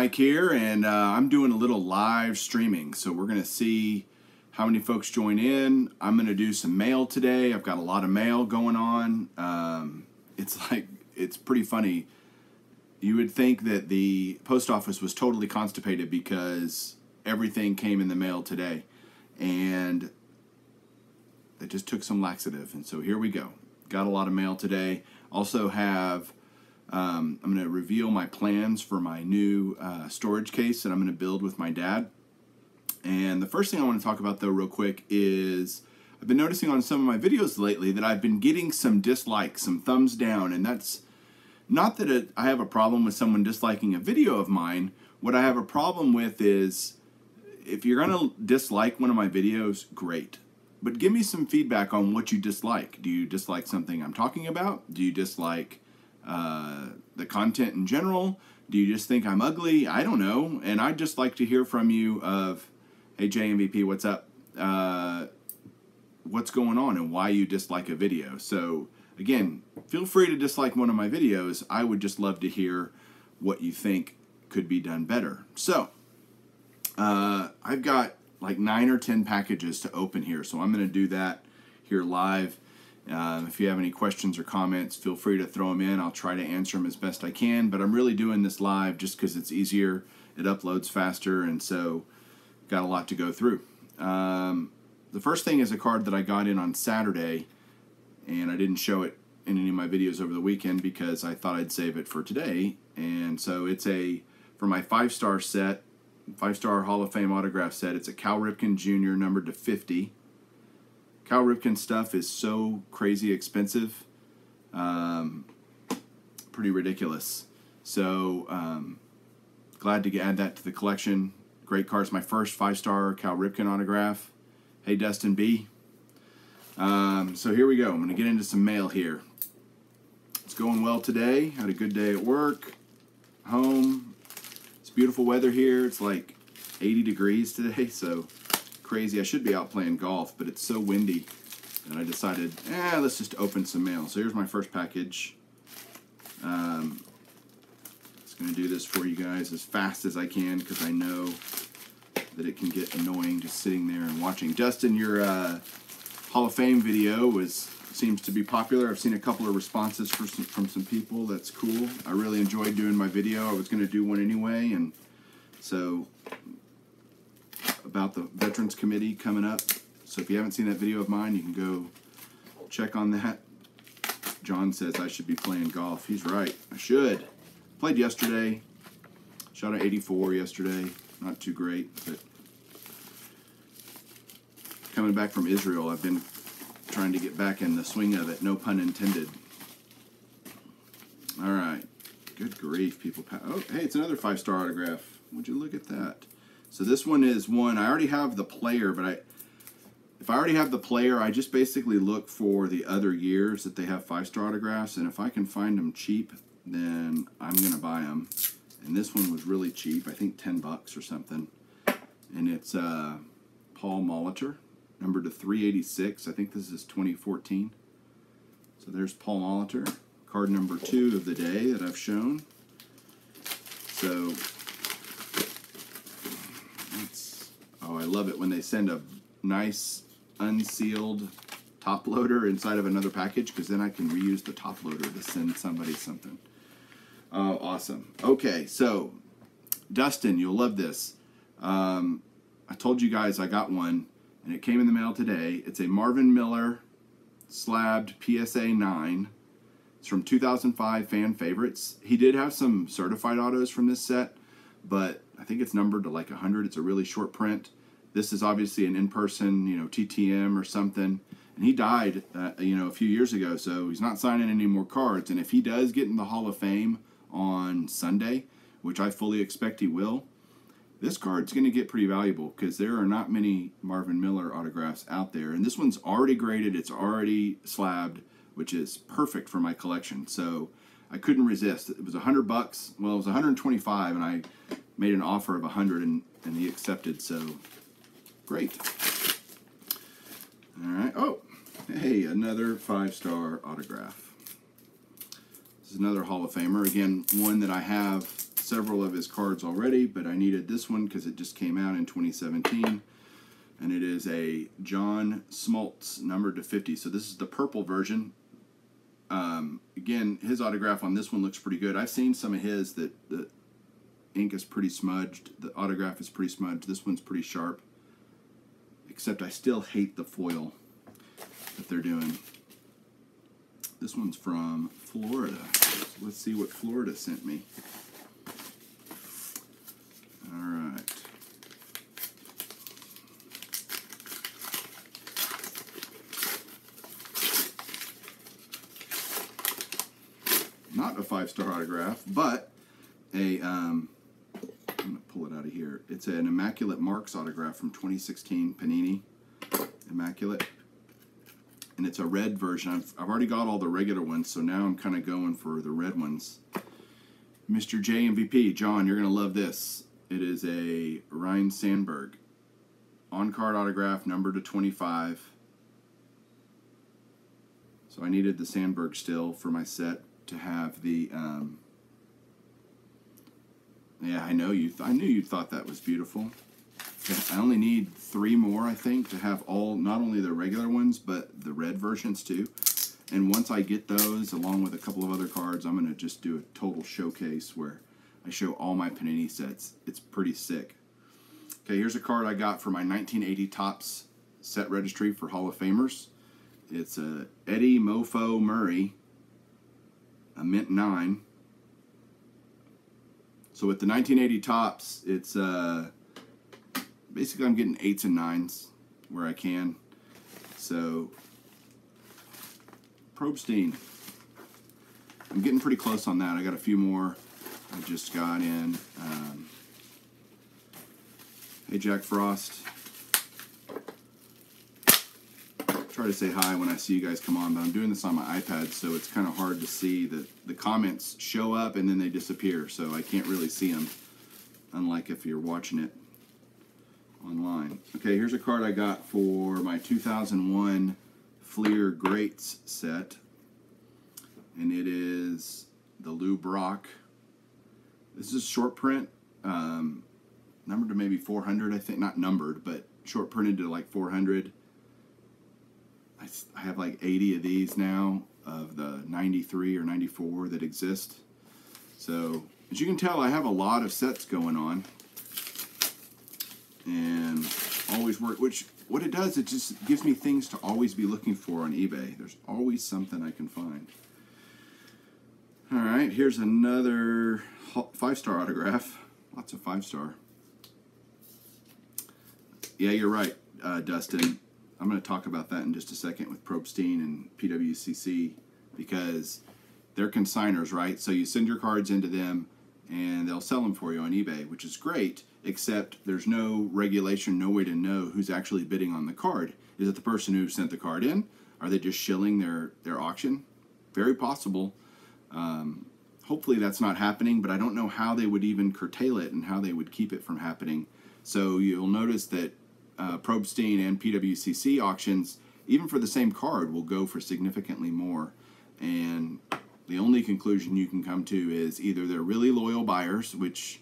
Mike here, and I'm doing a little live streaming. So we're going to see how many folks join in. I'm going to do some mail today. I've got a lot of mail going on. It's pretty funny. You would think that the post office was totally constipated because everything came in the mail today. And they just took some laxative. And so here we go. Got a lot of mail today. Also have... I'm going to reveal my plans for my new storage case that I'm going to build with my dad. And the first thing I want to talk about, though, real quick is I've been noticing on some of my videos lately that I've been getting some dislikes, some thumbs down. And that's not that I have a problem with someone disliking a video of mine. What I have a problem with is if you're going to dislike one of my videos, great. But give me some feedback on what you dislike. Do you dislike something I'm talking about? Do you dislike the content in general? Do you just think I'm ugly? I don't know. And I'd just like to hear from you of, hey, JMVP, what's up? What's going on and why you dislike a video. So again, feel free to dislike one of my videos. I would just love to hear what you think could be done better. So I've got like 9 or 10 packages to open here. So I'm going to do that here live. If you have any questions or comments, feel free to throw them in. I'll try to answer them as best I can, but I'm really doing this live just because it's easier. It uploads faster, and so got a lot to go through. The first thing is a card that I got in on Saturday, and I didn't show it in any of my videos over the weekend because I thought I'd save it for today. And so it's for my 5-star set, 5-star Hall of Fame autograph set. It's a Cal Ripken Jr. numbered to 50. Cal Ripken stuff is so crazy expensive, pretty ridiculous. So glad to add that to the collection. Great cards. My first 5-star Cal Ripken autograph. Hey, Dustin B. So here we go. I'm going to get into some mail here. It's going well today. Had a good day at work, home. It's beautiful weather here. It's like 80 degrees today, so crazy. I should be out playing golf, but it's so windy that I decided, let's just open some mail. So here's my first package. Just going to do this for you guys as fast as I can because I know that it can get annoying just sitting there and watching. Dustin, your Hall of Fame video seems to be popular. I've seen a couple of responses from some people. That's cool. I really enjoyed doing my video. I was going to do one anyway, and so about the Veterans Committee coming up. So if you haven't seen that video of mine, you can go check on that. John says I should be playing golf. He's right. I should. Played yesterday. Shot an 84 yesterday. Not too great, but coming back from Israel, I've been trying to get back in the swing of it. No pun intended. All right. Good grief, people. Oh, hey, it's another 5-star autograph. Would you look at that? So this one is one, I already have the player, but if I already have the player, I just basically look for the other years that they have 5-star autographs, and if I can find them cheap, then I'm going to buy them. And this one was really cheap, I think $10 or something. And it's Paul Molitor, number to 386. I think this is 2014. So there's Paul Molitor, card number 2 of the day that I've shown. So I love it when they send a nice unsealed top loader inside of another package because then I can reuse the top loader to send somebody something. Oh, awesome. Okay, so Dustin, you'll love this. I told you guys I got one, and it came in the mail today. It's a Marvin Miller slabbed PSA 9. It's from 2005 Fan Favorites. He did have some certified autos from this set, but I think it's numbered to like 100. It's a really short print. This is obviously an in-person, TTM or something. And he died, a few years ago, so he's not signing any more cards. And if he does get in the Hall of Fame on Sunday, which I fully expect he will, this card's going to get pretty valuable because there are not many Marvin Miller autographs out there. And this one's already graded. It's already slabbed, which is perfect for my collection. So I couldn't resist. It was $100. Well, it was $125, and I made an offer of $100, and he accepted. So great. All right. Oh, hey, another 5-star autograph. This is another Hall of Famer. Again, one that I have several of his cards already, but I needed this one because it just came out in 2017. And it is a John Smoltz, numbered to 50. So this is the purple version. Again, his autograph on this one looks pretty good. I've seen some of his that the ink is pretty smudged. The autograph is pretty smudged. This one's pretty sharp. Except I still hate the foil that they're doing. This one's from Florida. So let's see what Florida sent me. All right. Not a 5-star autograph, but a, I'm going to pull it out of here. It's an Immaculate Marks autograph from 2016 Panini. Immaculate. And it's a red version. I've already got all the regular ones, so now I'm kind of going for the red ones. Mr. J MVP, John, you're going to love this. It is a Ryan Sandberg on-card autograph, numbered to 25. So I needed the Sandberg still for my set to have the, yeah, I knew you thought that was beautiful. I only need 3 more, I think, to have all, not only the regular ones, but the red versions too. And once I get those, along with a couple of other cards, I'm going to just do a total showcase where I show all my Panini sets. It's pretty sick. Okay, here's a card I got for my 1980 Topps set registry for Hall of Famers. It's a Eddie Mofo Murray, a mint 9. So with the 1980 Topps, it's basically I'm getting 8s and 9s where I can. So Probstein, I'm getting pretty close on that. I got a few more I just got in. Hey Jack Frost. Try to say hi when I see you guys come on, but I'm doing this on my iPad, so it's kind of hard to see. The comments show up and then they disappear, so I can't really see them, unlike if you're watching it online. Okay, here's a card I got for my 2001 Fleer Greats set, and it is the Lou Brock. This is short print, numbered to maybe 400, I think. Not numbered, but short printed to like 400. I have like 80 of these now of the 93 or 94 that exist. So as you can tell, I have a lot of sets going on, and always work, which what it does, it just gives me things to always be looking for on eBay. There's always something I can find. All right, here's another 5-star autograph. Lots of 5-star. Yeah, you're right, Dustin. I'm going to talk about that in just a second with Probstein and PWCC, because they're consigners, right? So you send your cards into them and they'll sell them for you on eBay, which is great, except there's no regulation, no way to know who's actually bidding on the card. Is it the person who sent the card in? Are they just shilling their auction? Very possible. Hopefully that's not happening, but I don't know how they would even curtail it and how they would keep it from happening. So you'll notice that Probstein and PWCC auctions, even for the same card, will go for significantly more. And the only conclusion you can come to is either they're really loyal buyers, which,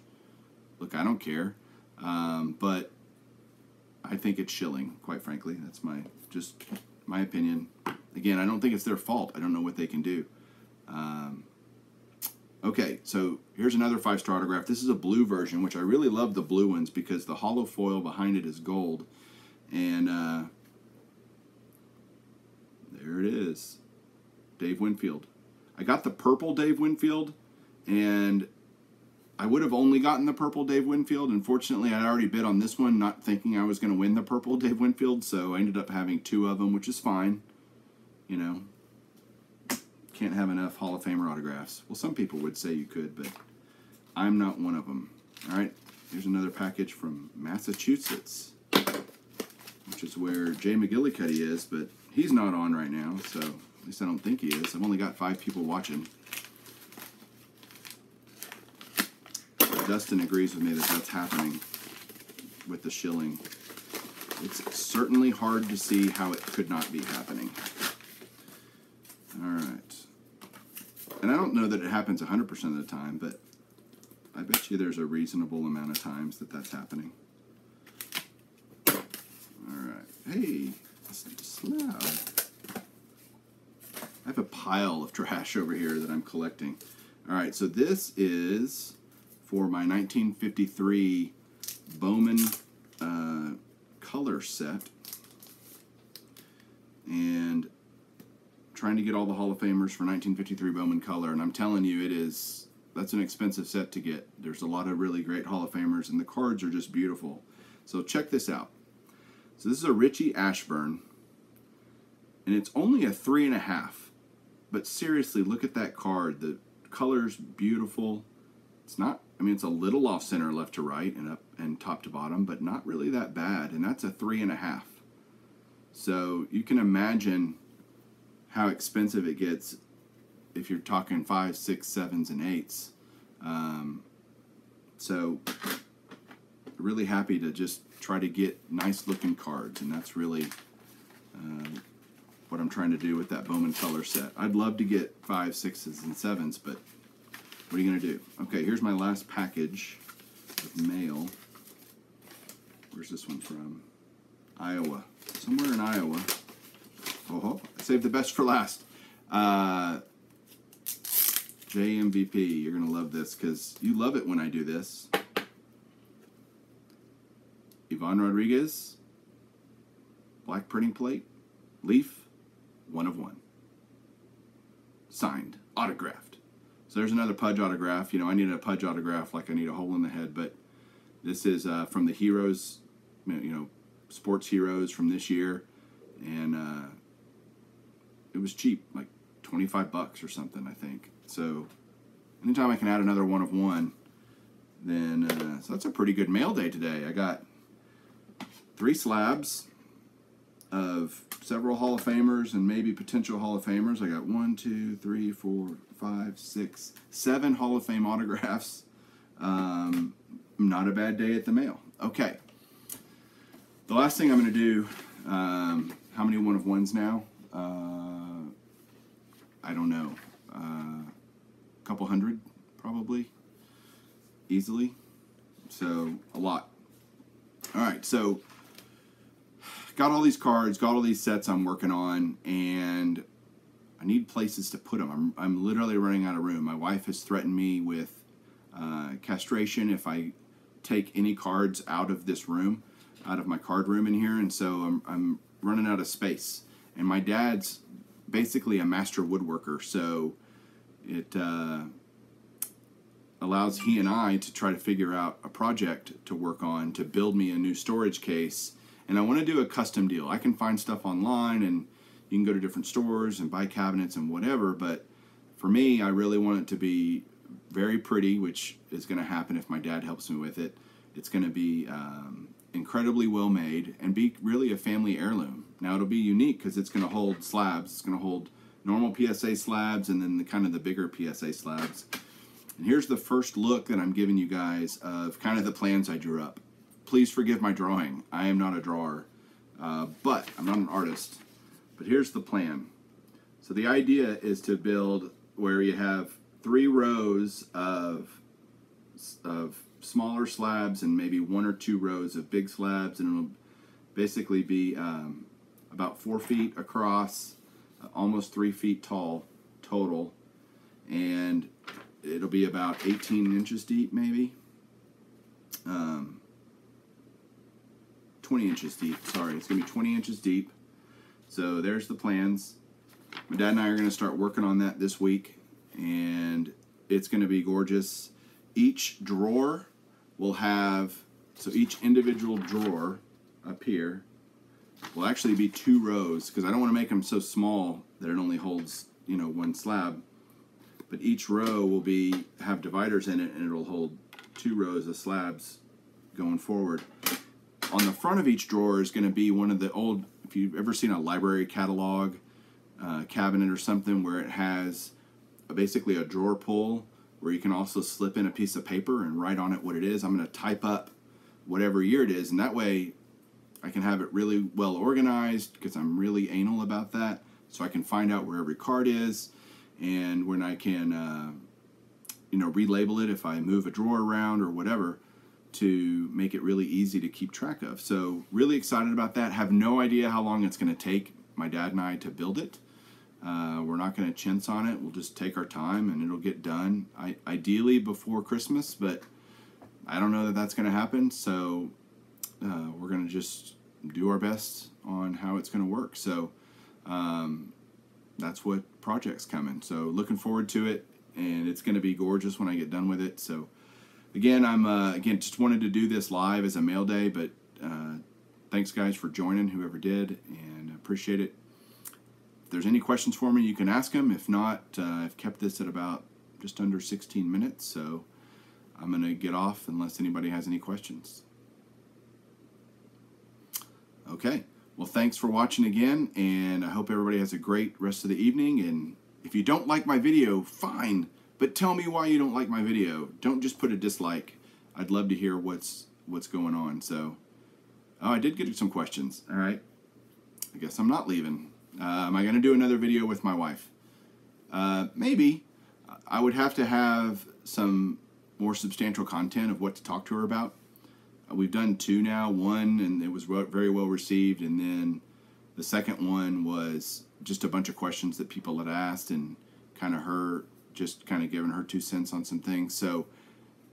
look, I don't care, but I think it's shilling, quite frankly. That's just my opinion. Again, I don't think it's their fault. I don't know what they can do. Okay, so here's another 5-star autograph. This is a blue version, which I really love the blue ones because the hollow foil behind it is gold. And there it is, Dave Winfield. I got the purple Dave Winfield, and I would have only gotten the purple Dave Winfield. Unfortunately, I already bid on this one, not thinking I was going to win the purple Dave Winfield, so I ended up having 2 of them, which is fine. You know, can't have enough Hall of Famer autographs. Well, some people would say you could, but I'm not one of them. All right, here's another package from Massachusetts, which is where Jay McGillicuddy is, but he's not on right now, so at least I don't think he is. I've only got 5 people watching. Dustin agrees with me that that's happening with the shilling. It's certainly hard to see how it could not be happening. All right. And I don't know that it happens 100% of the time, but I bet you there's a reasonable amount of times that that's happening. All right. Hey, slab. I have a pile of trash over here that I'm collecting. All right, so this is for my 1953 Bowman color set. And trying to get all the Hall of Famers for 1953 Bowman color. And I'm telling you, that's an expensive set to get. There's a lot of really great Hall of Famers, and the cards are just beautiful. So check this out. So this is a Richie Ashburn, and it's only a 3.5. But seriously, look at that card. The color's beautiful. It's not, I mean, it's a little off center left to right and up and top to bottom, but not really that bad. And that's a 3.5. So you can imagine how expensive it gets if you're talking 5s, 6s, 7s, and 8s. So really happy to just try to get nice looking cards, and that's really what I'm trying to do with that Bowman color set. I'd love to get 5s, 6s, and 7s, but what are you going to do? Okay, here's my last package of mail. Where's this one from? Iowa. Somewhere in Iowa. Oh, I saved the best for last. JMVP, you're going to love this because you love it when I do this. Ivan Rodriguez, black printing plate, leaf, 1 of 1. Signed, autographed. So there's another Pudge autograph. You know, I need a Pudge autograph like I need a hole in the head, but this is from the Heroes, you know, sports heroes from this year, and it was cheap, like $25 or something, I think. So anytime I can add another 1 of 1, then so that's a pretty good mail day today. I got 3 slabs of several Hall of Famers and maybe potential Hall of Famers. I got 1, 2, 3, 4, 5, 6, 7 Hall of Fame autographs. Not a bad day at the mail. Okay. The last thing I'm going to do, how many 1 of 1s now? I don't know. A couple hundred, probably. Easily. So, a lot. Alright, so got all these cards, got all these sets I'm working on, and I need places to put them. I'm literally running out of room. My wife has threatened me with castration if I take any cards out of this room, out of my card room in here, and so I'm running out of space. And my dad's basically a master woodworker, so it allows he and I to try to figure out a project to work on to build me a new storage case. And I want to do a custom deal. I can find stuff online, and you can go to different stores and buy cabinets and whatever, but for me, I really want it to be very pretty, which is going to happen if my dad helps me with it. It's going to be incredibly well made and be really a family heirloom. Now, it'll be unique because it's going to hold slabs. It's going to hold normal PSA slabs and then the kind of the bigger PSA slabs. And here's the first look that I'm giving you guys of kind of the plans I drew up. Please forgive my drawing. I am not a drawer, but I'm not an artist. But here's the plan. So the idea is to build where you have 3 rows of smaller slabs and maybe 1 or 2 rows of big slabs, and it'll basically be about 4 feet across, almost 3 feet tall total, and it'll be about 18 inches deep, maybe 20 inches deep. Sorry, it's gonna be 20 inches deep. So there's the plans. My dad and I are gonna start working on that this week, and it's gonna be gorgeous. Each drawer will have, so each individual drawer up here will actually be 2 rows, because I don't want to make them so small that it only holds, you know, 1 slab. But each row will have dividers in it, and it'll hold 2 rows of slabs going forward. On the front of each drawer is going to be one of the old, if you've ever seen a library catalog cabinet or something, where it has basically a drawer pull where you can also slip in a piece of paper and write on it what it is. I'm going to type up whatever year it is, and that way I can have it really well organized, because I'm really anal about that, so I can find out where every card is, and when I can relabel it if I move a drawer around or whatever, to make it really easy to keep track of. So really excited about that. Have no idea how long it's going to take my dad and I to build it. We're not going to chintz on it. We'll just take our time and it'll get done. Ideally before Christmas, but I don't know that that's going to happen. So we're going to just do our best on how it's going to work. So that's what project's coming. So looking forward to it, and it's going to be gorgeous when I get done with it. So again, I'm just wanted to do this live as a mail day, but thanks guys for joining, whoever did, and appreciate it. If there's any questions for me, you can ask them. If not, I've kept this at about just under 16 minutes, so I'm going to get off unless anybody has any questions. Okay, well, thanks for watching again, and I hope everybody has a great rest of the evening. And if you don't like my video, fine, but tell me why you don't like my video. Don't just put a dislike. I'd love to hear what's going on. So, I did get some questions. All right, I guess I'm not leaving. Am I going to do another video with my wife? Maybe. I would have to have some more substantial content of what to talk to her about. We've done 2 now. 1, and it was very well received, and then the second one was just a bunch of questions that people had asked, and kind of her just kind of giving her 2 cents on some things. So